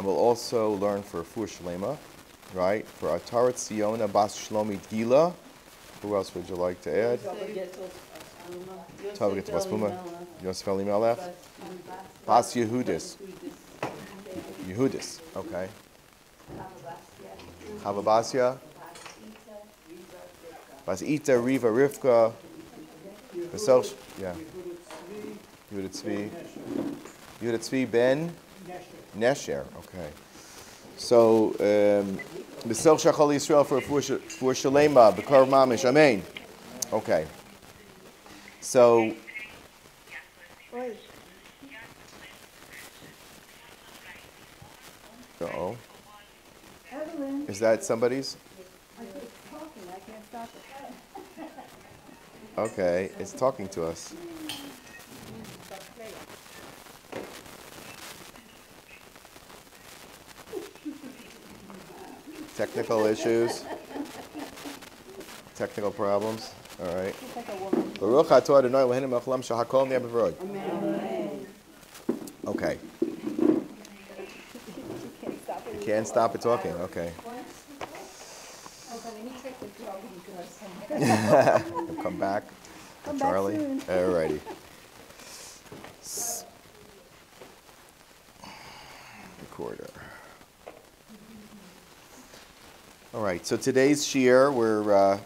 And we'll also learn for Fur Shlema, right? For Atarat Siona Bas Shlomi Gila. Who else would you like to add? Tova Bas Puma. Yosef Elimelech. Bas Yehudis. Yehudis, okay. Chava Bas Ita, Riva, Rivka. Yeah. Yehuda Tzvi ben Nesher. Okay. So, B'sel Shachal Yisrael for Shalema, B'kar Mamish, Amen. Okay. So, uh-oh. Is that somebody's? I can't stop it. Okay, it's talking to us. Technical issues. Technical problems. All right. Baruch atah Adonai Eloheinu melech haolam shehakol nהיה b'vorod. Okay. You can't stop it talking. Okay. Come back. Charlie. All righty. Recorder. All right. So today's shiur, we're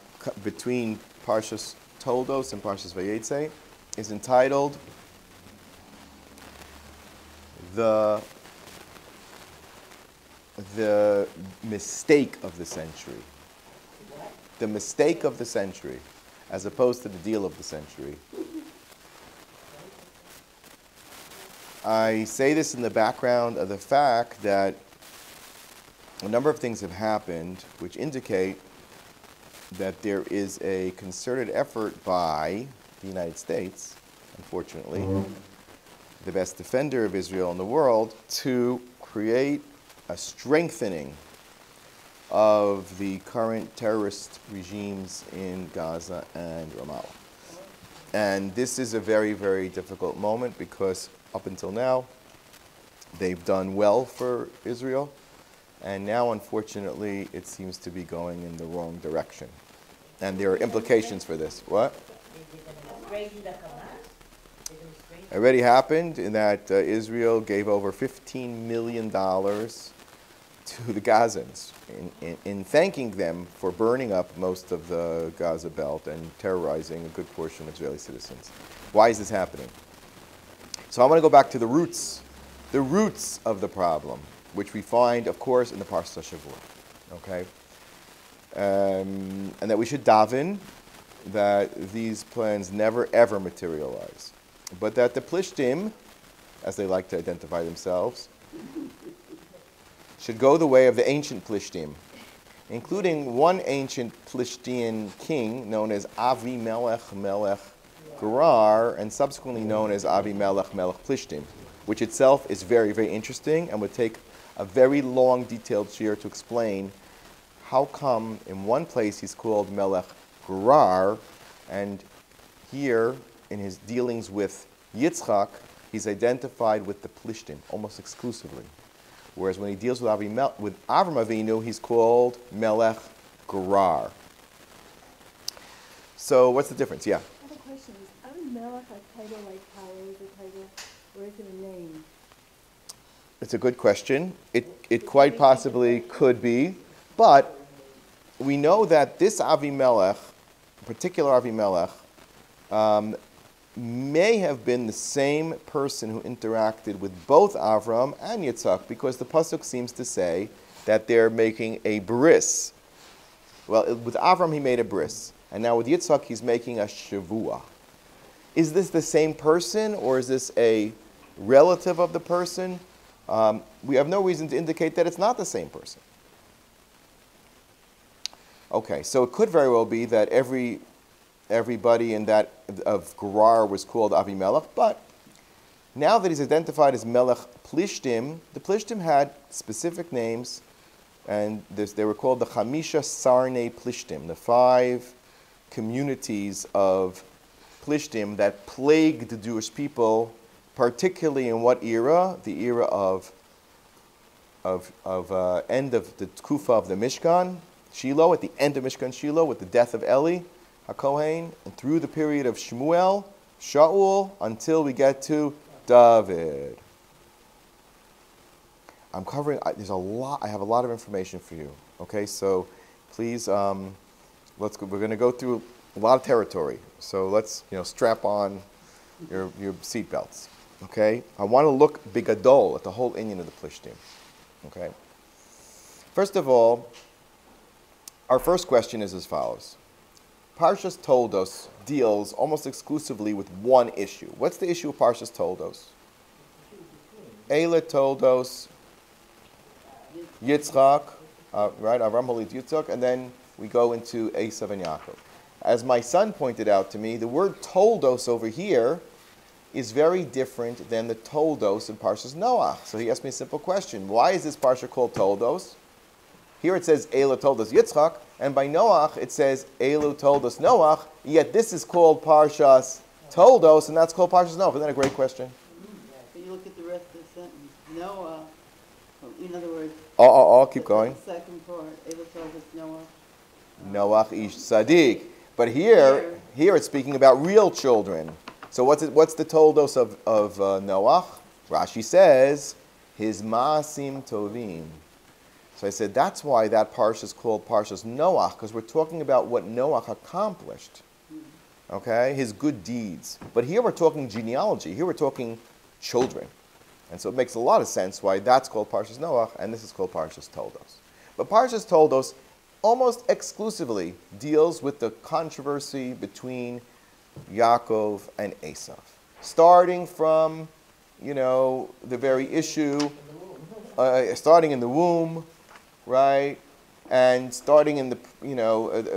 between Parshas Toldos and Parshas Vayetze, is entitled the mistake of the century. The mistake of the century, as opposed to the deal of the century. I say this in the background of the fact that a number of things have happened which indicate that there is a concerted effort by the United States, unfortunately, the best defender of Israel in the world, to create a strengthening of the current terrorist regimes in Gaza and Ramallah. And this is a very, very difficult moment because up until now, they've done well for Israel. And now, unfortunately, it seems to be going in the wrong direction. And there are implications for this. What? It already happened in that Israel gave over $15 million to the Gazans in thanking them for burning up most of the Gaza belt and terrorizing a good portion of Israeli citizens. Why is this happening? So I want to go back to the roots of the problem, which we find, of course, in the Parsha Shavua, okay? And that we should daven that these plans never, ever materialize. But that the Plishtim, as they like to identify themselves, should go the way of the ancient Plishtim, including one ancient Plishtian king known as Avimelech Melech Gerar, and subsequently known as Avimelech Melech Plishtim, which itself is very, very interesting and would take a very long, detailed shiur to explain how come in one place he's called Melech Gerar, and here in his dealings with Yitzchak, he's identified with the Plishtim almost exclusively. Whereas when he deals with Avram Avinu, he's called Melech Gerar. So what's the difference? Yeah? I have a question. Is Avimelech a title like power is a title, or is it a name? It's a good question. It quite possibly could be, but we know that this Avimelech, particular Avimelech, may have been the same person who interacted with both Avram and Yitzhak, because the pasuk seems to say that they're making a bris. Well, with Avram he made a bris, and now with Yitzhak he's making a shavua. Is this the same person, or is this a relative of the person? We have no reason to indicate that it's not the same person. Okay, so it could very well be that everybody in that of Gerar was called Avimelech, but now that he's identified as Melech Plishtim, the Plishtim had specific names, and they were called the Chamisha Sarnei Plishtim, the 5 communities of Plishtim that plagued the Jewish people, particularly in what era? The era of end of the Tkufa of the Mishkan, Shiloh, at the end of Mishkan Shiloh, with the death of Eli HaKohen, and through the period of Shmuel, Shaul, until we get to David. I'm covering. There's a lot. I have a lot of information for you. Okay, so please, let's go. We're going to go through a lot of territory. So let's, strap on your seatbelts. Okay, I want to look bigadol at the whole inyan of the Plishtim. Okay. First of all, our first question is as follows. Parshas Toldos deals almost exclusively with one issue. What's the issue of Parshas Toldos? Eile Toldos, Yitzchak, right? Avram Holit Yitzchak, and then we go into Esav and Yaakov. As my son pointed out to me, the word Toldos over here is very different than the Toldos in Parshas Noach. So he asked me a simple question. Why is this Parsha called Toldos? Here it says Eilu Toldos Yitzchak, and by Noach it says Eilu Toldos Noach, yet this is called Parshas Toldos, and that's called Parshas Noach. Isn't that a great question? Yeah, so you look at the rest of the sentence. Noah, in other words... Keep going. The second part, Eilu Toldos Noah. Noach ish tzaddik. But here it's speaking about real children. So what's the Toldos of Noach? Rashi says, his Ma'asim Tovim. So I said, that's why that parsha is called Parshas Noach, because we're talking about what Noach accomplished. Okay? His good deeds. But here we're talking genealogy. Here we're talking children. And so it makes a lot of sense why that's called Parshas Noach, and this is called Parshas Toldos. But Parshas Toldos almost exclusively deals with the controversy between Yaakov and Esav. Starting from, the very issue, starting in the womb, right? And starting in the,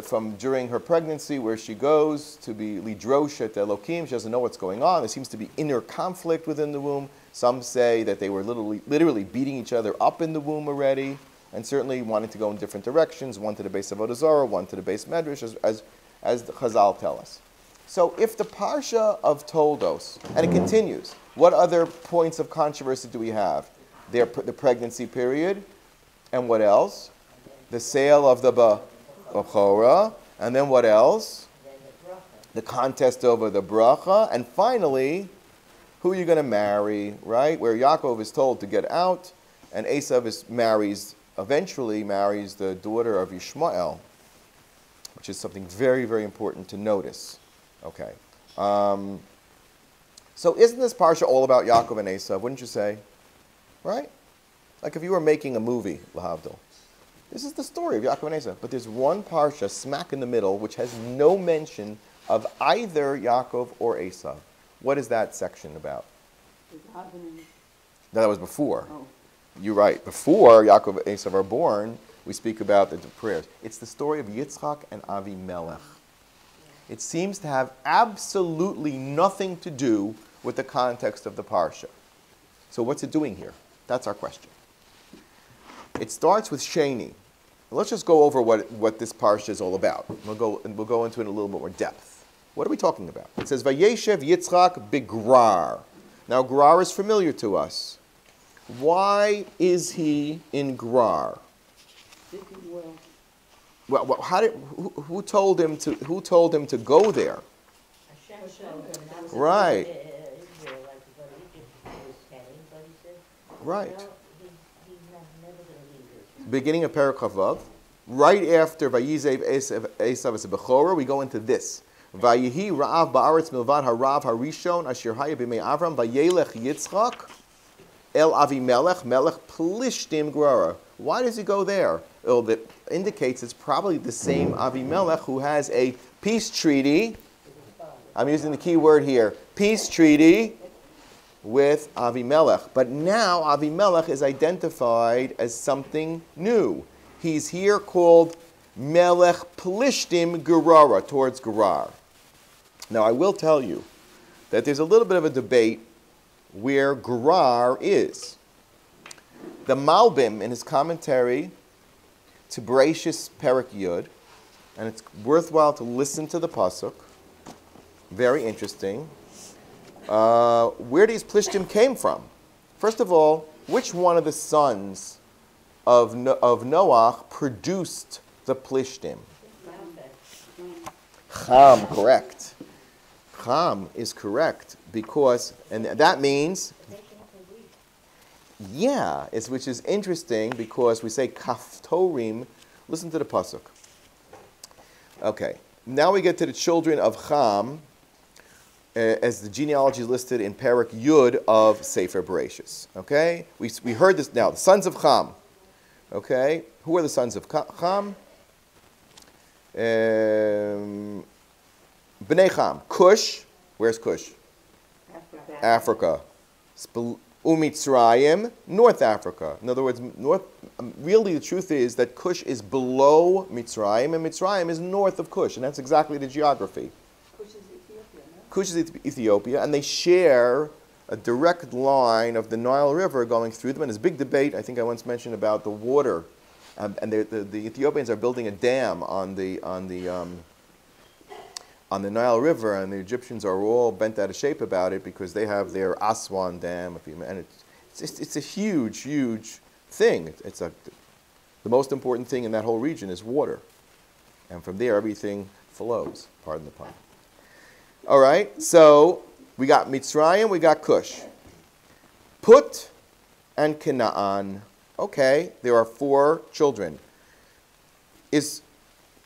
from during her pregnancy, where she goes to be lidroshet Elokim, she doesn't know what's going on. There seems to be inner conflict within the womb. Some say that they were literally beating each other up in the womb already, and certainly wanting to go in different directions, one to the base of Avodah Zarah, one to the base Medrash, as the Chazal tell us. So if the Parsha of Toldos, and it continues, what other points of controversy do we have? The pregnancy period, and what else? The sale of the Bechorah, and then what else? The contest over the bracha, and finally, who are you going to marry, right? Where Yaakov is told to get out, and Esav eventually marries the daughter of Yishmael, which is something very, very important to notice. Okay. So isn't this parsha all about Yaakov and Esav, wouldn't you say? Right? Like if you were making a movie, Lahavdil. This is the story of Yaakov and Esav. But there's one parsha smack in the middle which has no mention of either Yaakov or Esav. What is that section about? That was before. Oh. You're right. Before Yaakov and Esav are born, we speak about the prayers. It's the story of Yitzchak and Avimelech. It seems to have absolutely nothing to do with the context of the parsha. So what's it doing here? That's our question. It starts with Sheni. Let's just go over what this parsha is all about. We'll go into it in a little bit more depth. What are we talking about? It says, Vayeshev Yitzchak begrar. Now, Gerar is familiar to us. Why is he in Gerar? Well, who told him to go there? Right. Right. Beginning of Perek Chavav, right after Vayizev Esav as a Bechorah, we go into this. Vayihi Ra'av Ba'aretz Milvad Harav Harishon Asher Haya B'mei Avram Vayelech Yitzchak El Avimelech Melech Plishtim Gerara. Why does he go there? Well, that indicates it's probably the same Avimelech who has a peace treaty. I'm using the key word here. Peace treaty with Avimelech. But now Avimelech is identified as something new. He's here called Melech Plishtim Gerara, towards Gerar. Now I will tell you that there's a little bit of a debate where Gerar is. The Malbim, in his commentary to Bereshis Perek Yud, and it's worthwhile to listen to the pasuk, very interesting, where these Plishtim came from. First of all, which one of the sons of Noach produced the Plishtim? Cham, correct. Cham is correct because, and that means, yeah, which is interesting because we say kaftorim. Listen to the pasuk. Okay, now we get to the children of Cham, as the genealogy is listed in Parak Yud of Sefer Bereshis. Okay, we heard this now. The sons of Cham. Okay, who are the sons of Cham? Bnei Cham. Cush. Where's Cush? Africa. Umitzrayim, North Africa. In other words, really the truth is that Cush is below Mitzrayim, and Mitzrayim is north of Cush, and that's exactly the geography. Cush is Ethiopia, no? Cush is Ethiopia, and they share a direct line of the Nile River going through them. And there's a big debate, I think I once mentioned, about the water. And the Ethiopians are building a dam on the Nile River, and the Egyptians are all bent out of shape about it because they have their Aswan Dam, and it's a huge, huge thing. The most important thing in that whole region is water, and from there everything flows. Pardon the pun. All right, so we got Mitzrayim, we got Cush, Put, and Canaan. Okay, there are 4 children. Is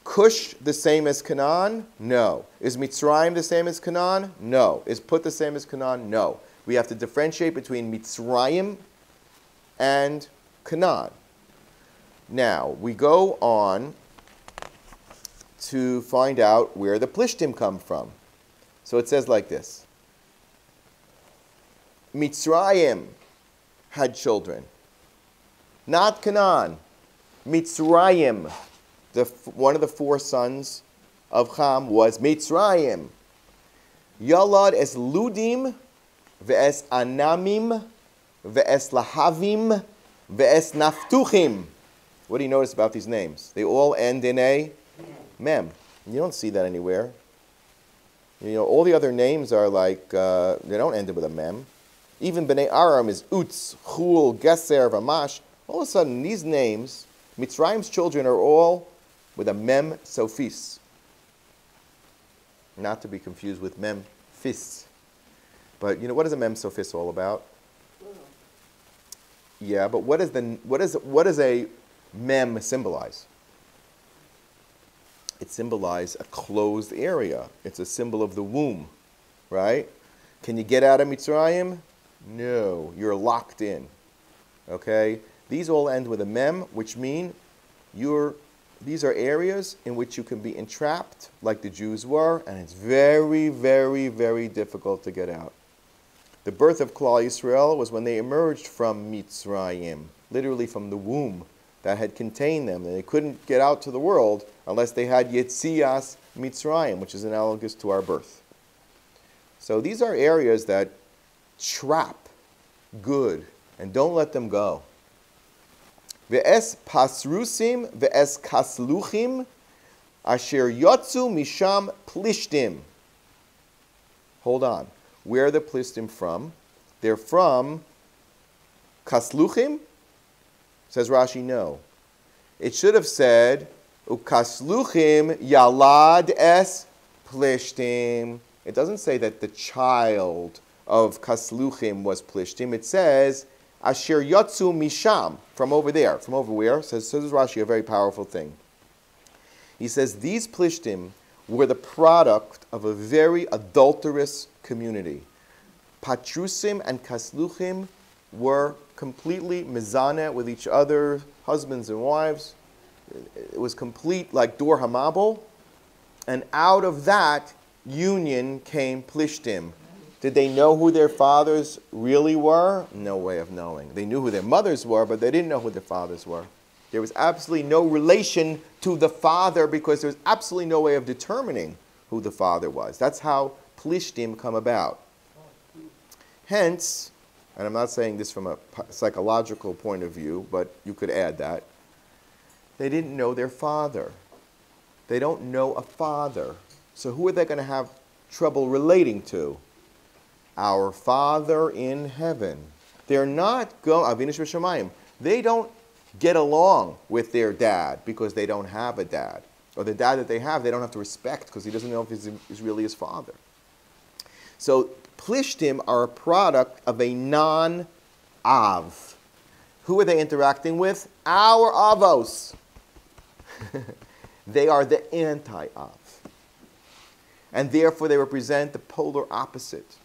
Cush the same as Canaan? No. Is Mitzrayim the same as Canaan? No. Is Put the same as Canaan? No. We have to differentiate between Mitzrayim and Canaan. Now, we go on to find out where the Plishtim come from. So it says like this. Mitzrayim had children. Not Canaan. Mitzrayim. One of the 4 sons of Cham was Mitzrayim. Yalad es Ludim, ve'es Anamim, ve'es Lahavim, ve'es Naftuchim. What do you notice about these names? They all end in a mem. You don't see that anywhere. You know, all the other names are like, they don't end with a mem. Even Bnei Aram is Utz, Chul, Geser, Vamash. All of a sudden, these names, Mitzrayim's children are all with a mem sophis. Not to be confused with mem fis. But you know, what is a mem sophis all about? Yeah, but what does a mem symbolize? It symbolizes a closed area. It's a symbol of the womb, right? Can you get out of Mitzrayim? No, you're locked in. Okay? These all end with a mem, which mean these are areas in which you can be entrapped, like the Jews were, and it's very, very, very difficult to get out. The birth of Klal Yisrael was when they emerged from Mitzrayim, literally from the womb that had contained them. And they couldn't get out to the world unless they had Yetzias Mitzrayim, which is analogous to our birth. So these are areas that trap good, and don't let them go. Ve'es pasrusim ve'es kasluchim asher yotzu misham plishtim. Hold on. Where are the plishtim from? They're from kasluchim? Says Rashi, no. It should have said ukasluchim yalad es plishtim. It doesn't say that the child of kasluchim was plishtim. It says Asher Yotzu Misham, from over there. From over where? Says Rashi, a very powerful thing. He says these Plishtim were the product of a very adulterous community. Patrusim and Kasluchim were completely mizaneh with each other, husbands and wives. It was complete like Dor Hamabel. And out of that union came Plishtim. Did they know who their fathers really were? No way of knowing. They knew who their mothers were, but they didn't know who their fathers were. There was absolutely no relation to the father because there was absolutely no way of determining who the father was. That's how Plishtim come about. Hence, and I'm not saying this from a psychological point of view, but you could add that, they didn't know their father. They don't know a father. So who are they going to have trouble relating to? Our Father in heaven. They're not going, Avinu Shebashamayim. They don't get along with their dad because they don't have a dad. Or the dad that they have, they don't have to respect because he doesn't know if he's really his father. So Plishtim are a product of a non-Av. Who are they interacting with? Our Avos. They are the anti-Av. And therefore they represent the polar opposite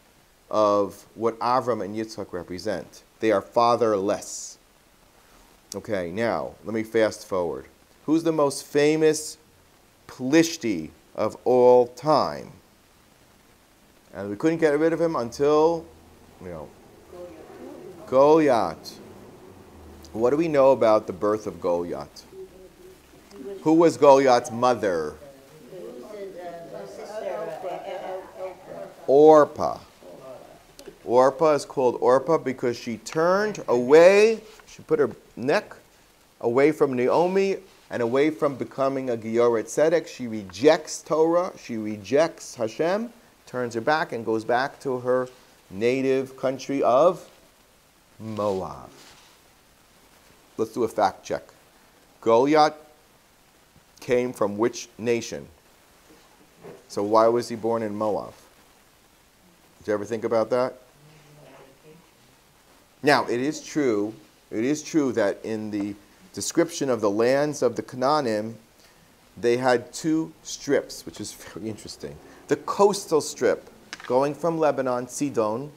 of what Avram and Yitzchak represent. They are fatherless. Okay, now, let me fast forward. Who's the most famous Plishti of all time? And we couldn't get rid of him until, Goliath. What do we know about the birth of Goliath? Who was Goliath's mother? Orpah. Orpah is called Orpah because she turned away, she put her neck away from Naomi and away from becoming a Gioret Tzedek. She rejects Torah, she rejects Hashem, turns her back and goes back to her native country of Moab. Let's do a fact check. Goliath came from which nation? So why was he born in Moab? Did you ever think about that? Now, it is true that in the description of the lands of the Canaanim, they had two strips, which is very interesting. The coastal strip, going from Lebanon, Sidon,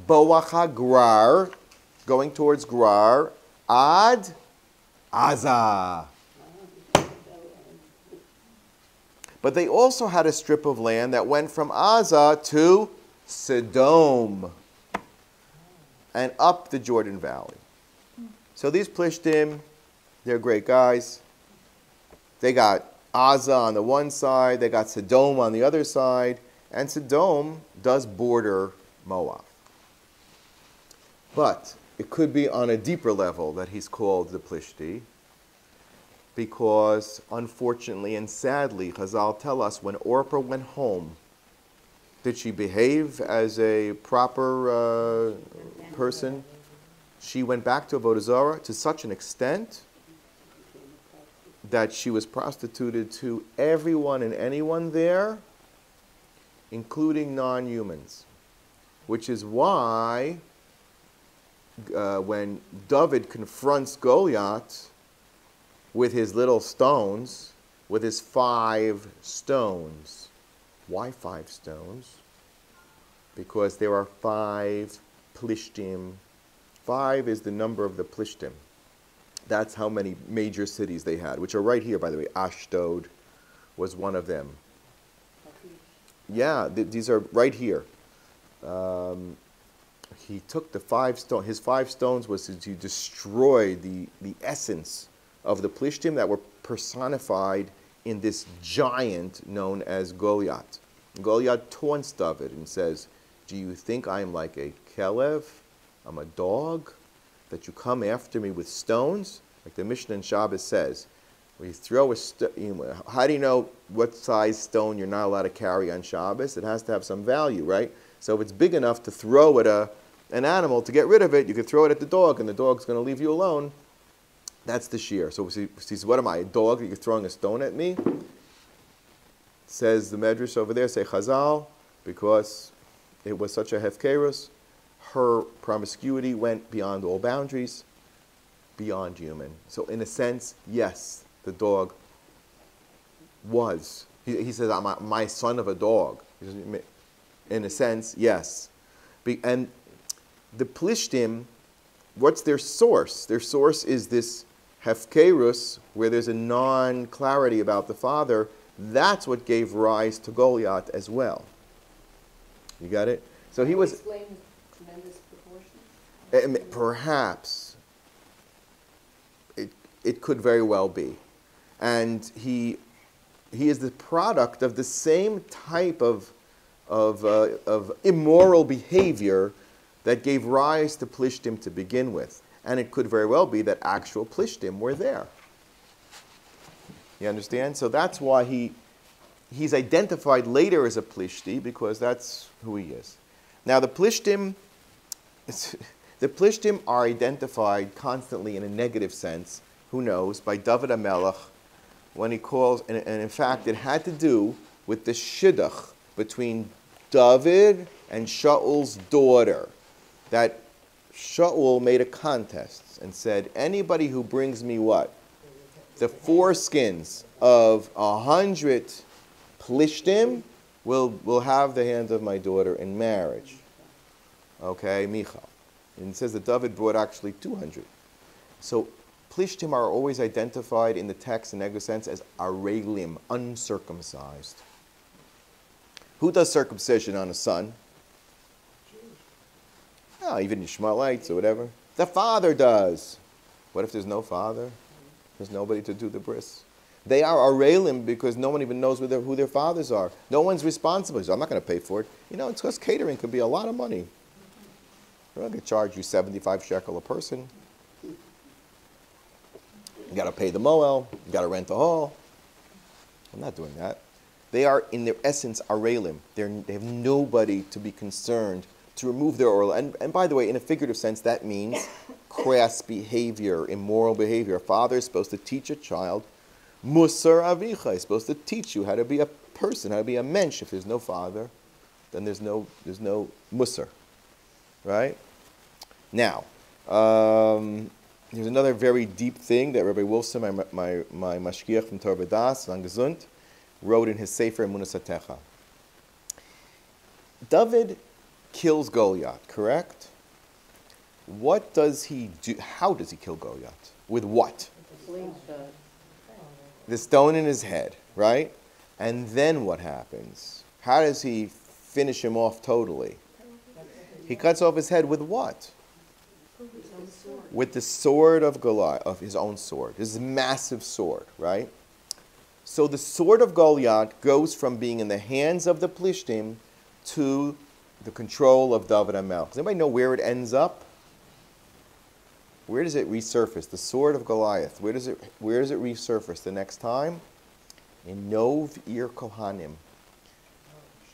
Boach Grar, going towards Grar, Ad Aza. But they also had a strip of land that went from Aza to Sodom and up the Jordan Valley. So these Plishtim, they're great guys. They got Aza on the one side, they got Sodom on the other side, and Sodom does border Moab. But it could be on a deeper level that he's called the Plishti, because unfortunately and sadly, Chazal tell us when Orpah went home, did she behave as a proper person? She went back to Avodah Zarah to such an extent that she was prostituted to everyone and anyone there, including non-humans. Which is why when David confronts Goliath with his little stones, with his 5 stones. Why 5 stones? Because there are 5 Plishtim. 5 is the number of the Plishtim. That's how many major cities they had, which are right here, by the way. Ashdod was one of them. Yeah, these are right here. He took the 5 stones. His 5 stones was to destroy the essence of the Plishtim that were personified in this giant known as Goliath. Goliath taunts David and says, do you think I am like a Kelev? I'm a dog? That you come after me with stones? Like the Mishnah in Shabbos says, when you throw a stone, how do you know what size stone you're not allowed to carry on Shabbos? It has to have some value, right? So if it's big enough to throw at an animal to get rid of it, you could throw it at the dog and the dog's going to leave you alone. That's the Shiur. So he says, what am I, a dog that you're throwing a stone at me? Says the Medrash over there, say Chazal, because it was such a hefkerus, her promiscuity went beyond all boundaries, beyond human. So in a sense, yes, the dog was. He says, I'm my son of a dog. In a sense, yes. And the Plishtim, what's their source? Their source is this hefkerus, where there's a non-clarity about the father. That's what gave rise to Goliath as well. You got it? So he was... Explain tremendous proportions? Perhaps. It could very well be. And he is the product of the same type of immoral behavior that gave rise to Plishtim to begin with. And it could very well be that actual Plishtim were there. You understand? So that's why he's identified later as a Plishti, because that's who he is. Now the Plishtim, it's The Plishtim are identified constantly in a negative sense, who knows, by David Avimelech, when he calls, and in fact it had to do with the shidduch between David and Shaul's daughter, that Shaul made a contest and said, anybody who brings me what? The foreskins of 100 Plishtim will have the hand of my daughter in marriage. Okay, Michal. And it says that David brought actually 200. So Plishtim are always identified in the text in negative sense as arelim, uncircumcised. Who does circumcision on a son? Oh, even Ishmaelites or whatever. The father does. What if there's no father? There's nobody to do the bris. They are arelim because no one even knows who their fathers are. No one's responsible. So I'm not going to pay for it. You know, it's because catering could be a lot of money. They're not going to charge you 75 shekel a person. You got to pay the moel. You got to rent the hall. I'm not doing that. They are, in their essence, arelim. They have nobody to be concerned to remove their oil. And by the way, in a figurative sense, that means crass behavior, immoral behavior. A father is supposed to teach a child, musar avicha, is supposed to teach you how to be a person, how to be a mensch. If there's no father, then there's no musar, right? Now, here's another very deep thing that Rabbi Wilson, my mashgiach from Torah V'das, Gesund, wrote in his Sefer Emunas Hatecha. David kills Goliath, correct? What does he do? How does he kill Goliath? With what? The stone in his head, right? And then what happens? How does he finish him off totally? He cuts off his head with what? With the sword of Goliath, of his own sword. This massive sword, right? So the sword of Goliath goes from being in the hands of the Plishtim to the control of David Avimelech. Does anybody know where it ends up? Where does it resurface? The sword of Goliath. Where does it resurface the next time? In Nov Ir Kohanim.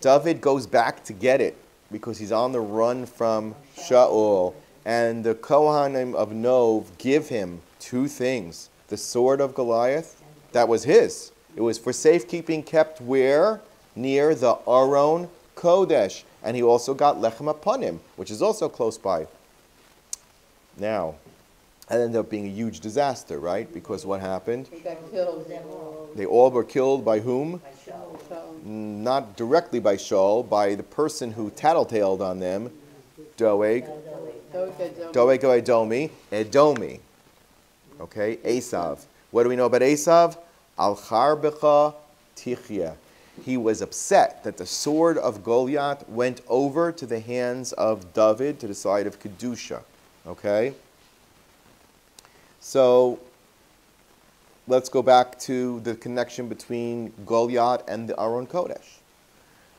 David goes back to get it because he's on the run from Shaul. And the Kohanim of Nov give him two things. The sword of Goliath, that was his. It was for safekeeping, kept where? Near the Aron Kodesh. And he also got Lechem Apanim, which is also close by. Now, it ended up being a huge disaster, right? Because what happened? They got killed. They all were killed by whom? By Shaul. Not directly by Shaul, by the person who tattletaled on them, Doeg Edomi. Okay, Esav. What do we know about Esav? Al Charbecha Tichya. He was upset that the sword of Goliath went over to the hands of David, to the side of Kedusha. Okay? So, let's go back to the connection between Goliath and the Aron Kodesh.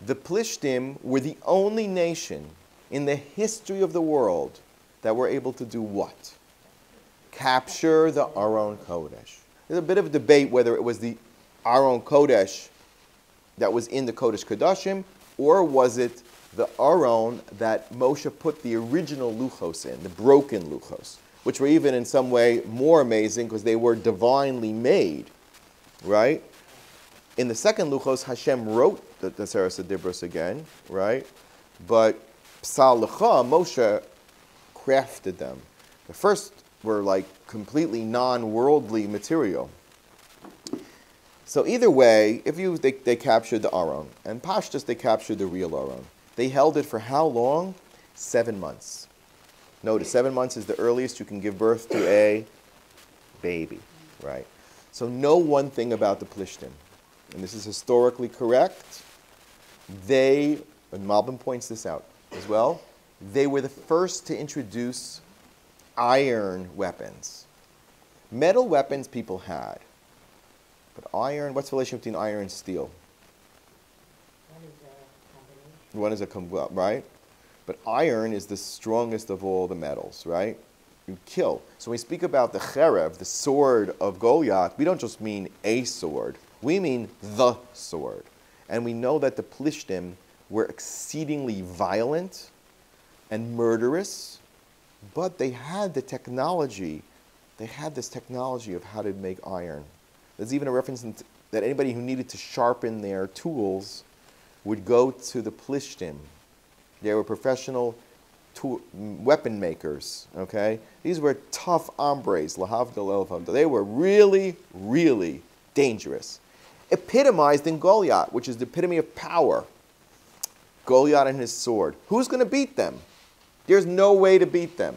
The Plishtim were the only nation in the history of the world that were able to do what? Capture the Aron Kodesh. There's a bit of a debate whether it was the Aron Kodesh that was in the Kodesh Kodashim, or was it the Aron that Moshe put the original luchos in, the broken luchos, which were even in some way more amazing because they were divinely made, right? In the second luchos, Hashem wrote the Seres Dibros again, right? But Psal Lecha, Moshe crafted them. The first were like completely non-worldly material. So either way, they captured the Aron, and Pashtus they captured the real Aron. They held it for how long? 7 months. Notice 7 months is the earliest you can give birth to a baby, right? So know one thing about the Plishtim, and this is historically correct. And Malbim points this out as well, they were the first to introduce iron weapons. Metal weapons people had. But iron, what's the relation between iron and steel? One is a combination, right? But iron is the strongest of all the metals, right? You kill. So when we speak about the cherev, the sword of Goliath, we don't just mean a sword. We mean the sword. And we know that the Plishtim were exceedingly violent and murderous but they had the technology. They had this technology of how to make iron. There's even a reference that anybody who needed to sharpen their tools would go to the Plishtim. They were professional weapon makers, okay? These were tough hombres, lahavdil elhavdil. They were really, really dangerous. Epitomized in Goliath, which is the epitome of power. Goliath and his sword. Who's going to beat them? There's no way to beat them.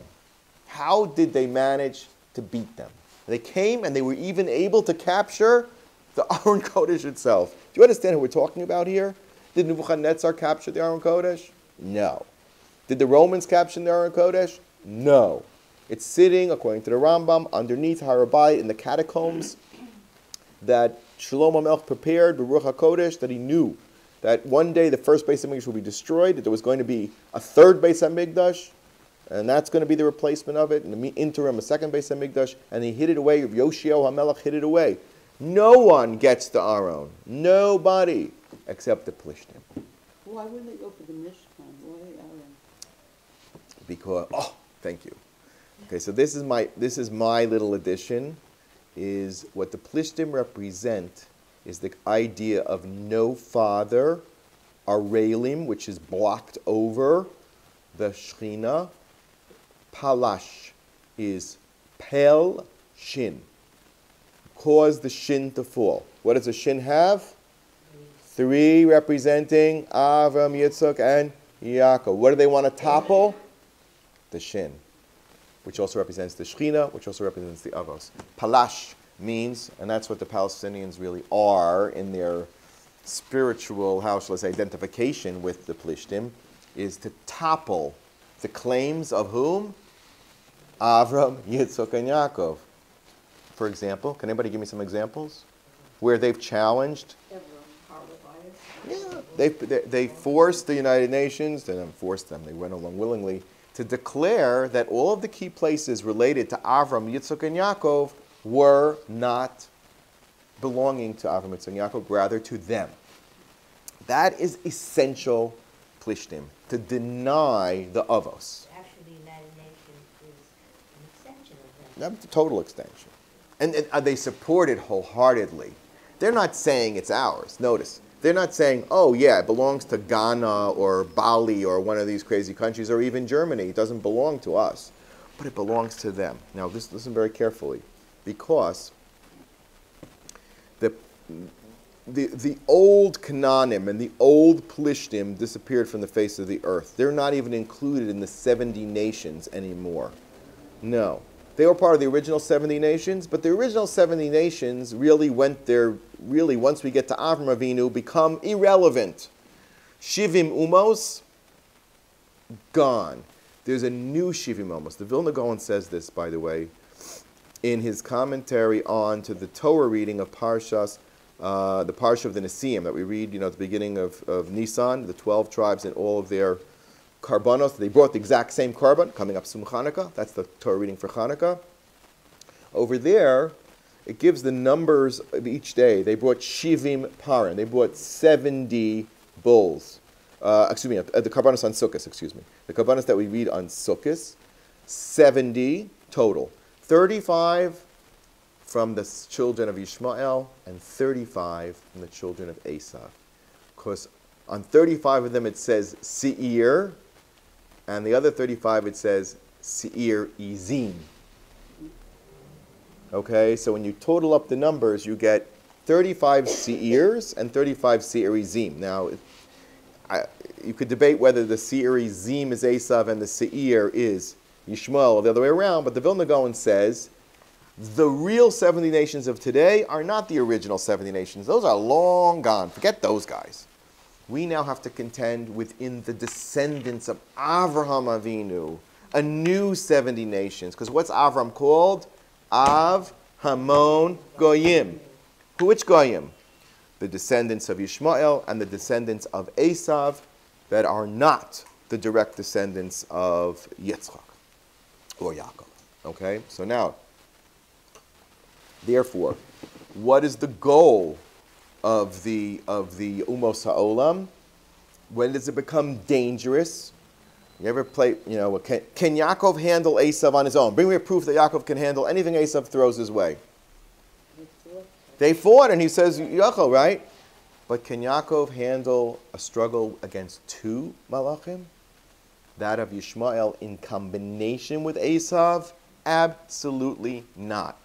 How did they manage to beat them? They came and they were even able to capture the Aron Kodesh itself. Do you understand who we're talking about here? Did Nebuchadnezzar capture the Aron Kodesh? No. Did the Romans capture the Aron Kodesh? No. It's sitting, according to the Rambam, underneath Rabbi in the catacombs that Shlomo Melech prepared, the Ruach HaKodesh, that he knew that one day the first Beis HaMikdash will be destroyed, that there was going to be a third Beis HaMikdash, and that's going to be the replacement of it. In the interim, a second Beis HaMikdash, and he hid it away. Yoshio HaMelech hid it away. No one gets to Aron. Nobody, except the Plishtim. Why wouldn't they go for the Mishkan? Why Aaron? Because, thank you. Okay, so this is my little addition, is what the Plishtim represent is the idea of no father, Arelim, which is blocked over the Shechina. Palash is Pel Shin. Cause the Shin to fall. What does a Shin have? 3 representing Avram, Yitzchak, and Yaakov. What do they want to topple? The Shin, which also represents the Shechina, which also represents the Avos. Palash means, and that's what the Palestinians really are in their spiritual, how shall I say, identification with the Plishtim, is to topple the claims of whom? Avram, Yitzchak, and Yaakov. For example, can anybody give me some examples where they've challenged? Yeah, they forced the United Nations, they didn't force them, they went along willingly, to declare that all of the key places related to Avram, Yitzchak, and Yaakov were not belonging to Avram, Yitzchak, and Yaakov, rather to them. That is essential Plishtim, to deny the Avos. Actually, the United Nations is an extension of them. That's a total extension. And they support it wholeheartedly. They're not saying it's ours. Notice, they're not saying, oh yeah, it belongs to Ghana or Bali or one of these crazy countries or even Germany. It doesn't belong to us, but it belongs to them. Now, listen very carefully, because the old Canaanim and the old Plishtim disappeared from the face of the earth. They're not even included in the 70 nations anymore. No. They were part of the original 70 nations, but the original 70 nations really went there, once we get to Avram Avinu, become irrelevant. Shivim Umos, gone. There's a new Shivim Umos. The Vilna Gaon says this, by the way, in his commentary on to the Torah reading of Parshas, the Parsha of the Nesiim that we read, at the beginning of Nisan, the 12 tribes and all of their Karbanos. They brought the exact same Karban, coming up Sum Chanukah. That's the Torah reading for Chanukah. Over there, it gives the numbers of each day. They brought Shivim Paran. They brought 70 bulls. The Karbanos on Sukkot, The Karbanos that we read on Sukkot, 70 total. 35 from the children of Ishmael and 35 from the children of Esav. Because on 35 of them it says Seir, and the other 35 it says Seir Izim. Okay, so when you total up the numbers, you get 35 Seirs and 35 Seir Izim. Now, you could debate whether the Seir Izim is Esav and the Seir is Yishmael, or the other way around, but the Vilna Gaon says the real 70 nations of today are not the original 70 nations. Those are long gone. Forget those guys. We now have to contend within the descendants of Avraham Avinu, a new 70 nations. Because what's Avram called? Av Hamon Goyim. Which Goyim? The descendants of Yishmael and the descendants of Esav that are not the direct descendants of Yitzchak or Yaakov. Okay? So now, therefore, what is the goal of the Umos Ha'olam? When does it become dangerous? You ever play, can Yaakov handle Esav on his own? Bring me a proof that Yaakov can handle anything Esav throws his way. They fought, and he says, Yaakov, right? But can Yaakov handle a struggle against two malachim? That of Yishmael in combination with Esav? Absolutely not.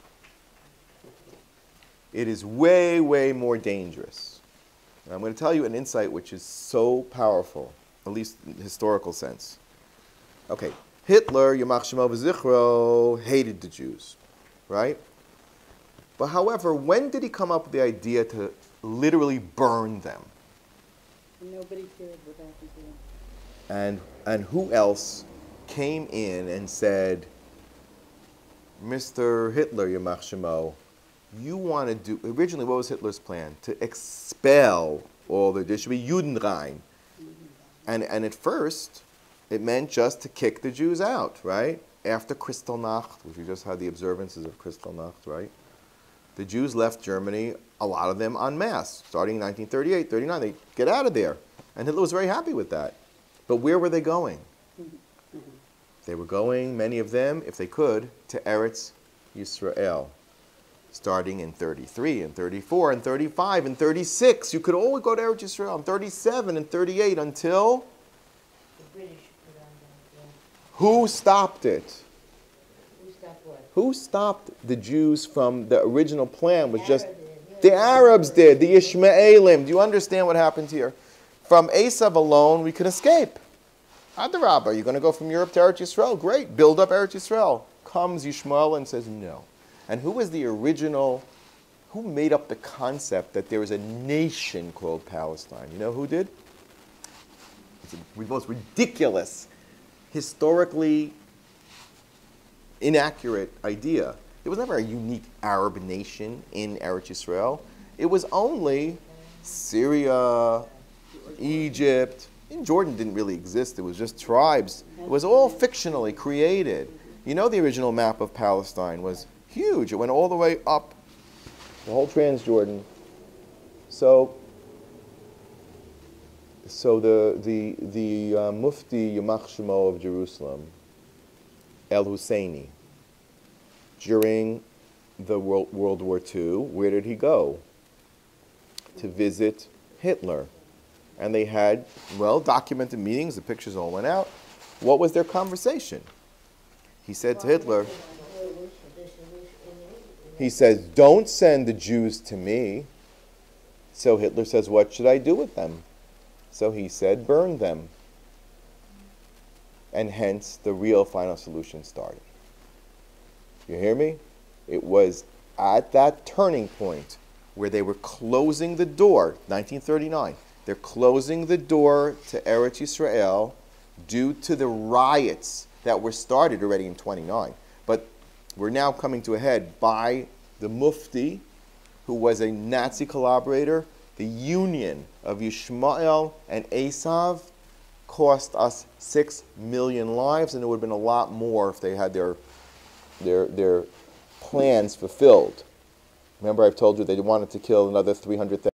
It is way, way more dangerous. And I'm going to tell you an insight which is so powerful, at least in the historical sense. Okay, Hitler, Yamach Shemo V'zichro, hated the Jews, right? But however, when did he come up with the idea to literally burn them? Nobody cared what happened to them. And who else came in and said, Mr. Hitler, Yamach Shemo, you want to do, originally what was Hitler's plan? To expel all there should be Judenrein. And at first, it meant just to kick the Jews out, right? After Kristallnacht, which we just had the observances of Kristallnacht, right? The Jews left Germany, a lot of them en masse, starting in 1938, 39. They get out of there. And Hitler was very happy with that. But where were they going? They were going, many of them, if they could, to Eretz Yisrael. Starting in 33 and 34 and 35 and 36. You could always go to Eretz Yisrael in 37 and 38 until... The British put on that, yeah. Who stopped it? Who stopped what? Who stopped the Jews from the original plan? Was just Arab did, yeah. the Arabs did, the Ishmaelim. Do you understand what happened here? From Esav alone, we can escape. Adarabba, you're going to go from Europe to Eretz Yisrael? Great, build up Eretz Yisrael. Comes Yishmael and says no. And who was the original, who made up the concept that there was a nation called Palestine? You know who did? It's the most ridiculous, historically inaccurate idea. There was never a unique Arab nation in Eretz Yisrael. It was only Syria, Egypt. In Jordan didn't really exist. It was just tribes. It was all fictionally created. You know the original map of Palestine was huge. It went all the way up, the whole Transjordan. So the Mufti Yamach Shemo of Jerusalem, El Husseini, during the World War II, where did he go? To visit Hitler. And they had, documented meetings. The pictures all went out. What was their conversation? He said to Hitler, he says, don't send the Jews to me. So Hitler says, what should I do with them? So he said, burn them. And hence, the real final solution started. You hear me? It was at that turning point where they were closing the door, 1939. They're closing the door to Eretz Yisrael due to the riots that were started already in 29. But we're now coming to a head by the Mufti, who was a Nazi collaborator. The union of Yishmael and Esav cost us 6 million lives, and it would have been a lot more if they had their plans fulfilled. Remember, I've told you they wanted to kill another 300,000.